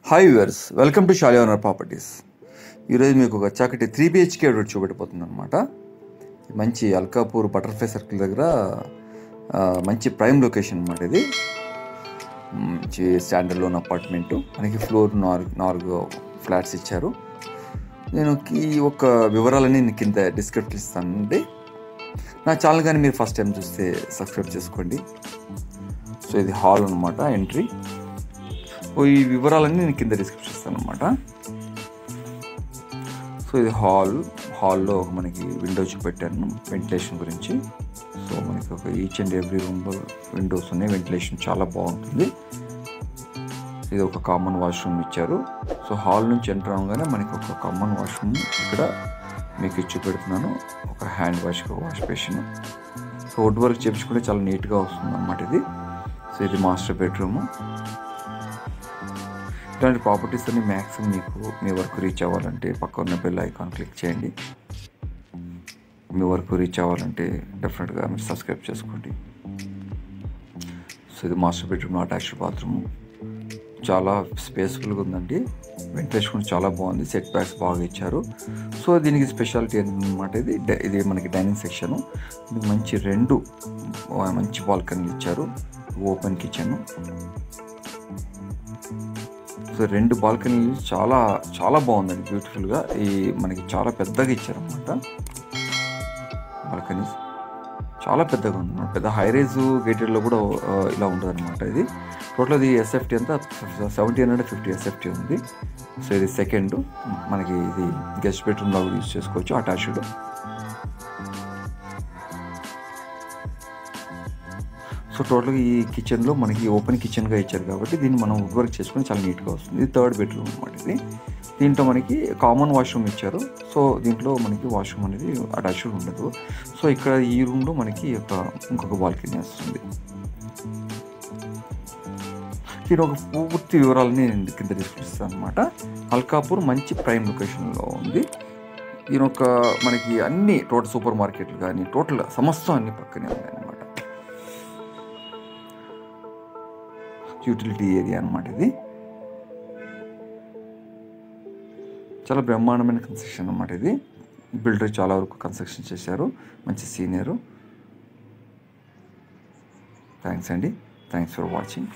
Hi viewers, welcome to షాలియానర్ properties. ఈరోజు మీకు ఒక చక్కటి 3 BHK రోడ్ చూపెట్టబోతుంది అనమాట. మంచి అల్కాపూర్ బటర్ఫ్లై సర్కిల్ దగ్గర మంచి ప్రైమ్ లొకేషన్ అనమాట. ఇది మంచి స్టాండర్డ్ లోన్ అపార్ట్మెంటు. మనకి ఫ్లోర్ 4 ఫ్లాట్స్ ఇచ్చారు. నేను ఈ ఒక వివరాలని కింద డిస్క్రిప్షన్ ఇస్తానండి. నా ఛానల్ కానీ మీరు ఫస్ట్ టైం చూస్తే సబ్స్క్రైబ్ చేసుకోండి. సో ఇది హాల్ అనమాట, ఎంట్రీ. ఈ వివరాలన్నీ నేను కింద డిస్క్రిప్షన్ ఇస్తాను అనమాట. సో ఇది హాల్లో మనకి విండో చూపెట్టాను వెంటిలేషన్ గురించి. సో మనకి ఒక ఈచ్ అండ్ ఎవ్రీ రూమ్లో విండోస్ ఉన్నాయి, వెంటిలేషన్ చాలా బాగుంటుంది. ఇది ఒక కామన్ వాష్రూమ్ ఇచ్చారు. సో హాల్ నుంచి ఎంటర్ అవగానే మనకి ఒక కామన్ వాష్రూమ్ ఇక్కడ మీకు చూపెడుతున్నాను. ఒక hand wash basin. So wood work చేపించుకుంటే చాలా నీట్గా వస్తుంది అన్నమాట ఇది. సో ఇది మాస్టర్ బెడ్రూము. ఇలాంటి ప్రాపర్టీస్ అన్ని మ్యాక్సిమం మీకు మీ వరకు రీచ్ అవ్వాలంటే పక్క ఉన్న బెల్ ఐకాన్ క్లిక్ చేయండి. మీ వరకు రీచ్ అవ్వాలంటే డెఫినెట్గా మీరు సబ్స్క్రైబ్ చేసుకోండి. సో ఇది మాస్టర్ బెడ్రూమ్, అటాచ్డ్ బాత్రూమ్. చాలా స్పేస్ఫుల్గా ఉందండి. వెంటిలేషన్ కూడా చాలా బాగుంది. సెట్ బ్యాక్స్ బాగా ఇచ్చారు. సో దీనికి స్పెషాలిటీ ఏంటన్నమాట, ఇది మనకి డైనింగ్ సెక్షను. ఇది మంచి బాల్కనీలు ఇచ్చారు. Open kitchen. సో 2 బాల్కనీలు చాలా చాలా బాగుందండి, బ్యూటిఫుల్గా. మనకి చాలా పెద్దగా ఇచ్చారన్నమాట. బాల్కనీస్ చాలా పెద్దగా ఉంది. పెద్ద హై రైజ్ గేటెడ్లో కూడా ఇలా ఉంటుంది అనమాట. ఇది టోటల్ ఇది ఎస్ఎఫ్టీ అంతా 1750 ఎస్ఎఫ్టీ ఉంది. సో ఇది సెకండ్. మనకి ఇది గెస్ట్ బెడ్రూమ్ లాగా యూజ్ చేసుకోవచ్చు, అటాచ్డ్. సో టోటల్గా ఈ కిచెన్లో మనకి ఓపెన్ కిచెన్గా ఇచ్చారు కాబట్టి దీన్ని మనం వుడ్ వర్క్ చేసుకొని చాలా నీట్గా వస్తుంది. ఇది థర్డ్ బెడ్రూమ్ అనమాట. ఇది దీంట్లో మనకి కామన్ వాష్రూమ్ ఇచ్చారు. సో దీంట్లో మనకి వాష్రూమ్ అనేది అటాచ్డ్ ఉండదు. సో ఇక్కడ ఈ రూమ్లో మనకి ఇంకొక బాల్కనీ వస్తుంది. దీని ఒక పూర్తి వివరాలని నేను కింద డిస్క్రిప్షన్ అనమాట. అల్కాపూర్ మంచి ప్రైమ్ లొకేషన్లో ఉంది. దీని మనకి అన్ని టోటల్ సూపర్ మార్కెట్లు కానీ టోటల్ సమస్తం అన్ని పక్కనే ఉన్నాయి అనమాట. యూటిలిటీ ఏరియా అనమాట. ఇది చాలా బ్రహ్మాండమైన కన్స్ట్రక్షన్ అనమాట. ఇది బిల్డర్ చాలా వరకు కన్స్ట్రక్షన్ చేశారు, మంచి సీనియరు. థ్యాంక్స్ అండి. Thanks for watching.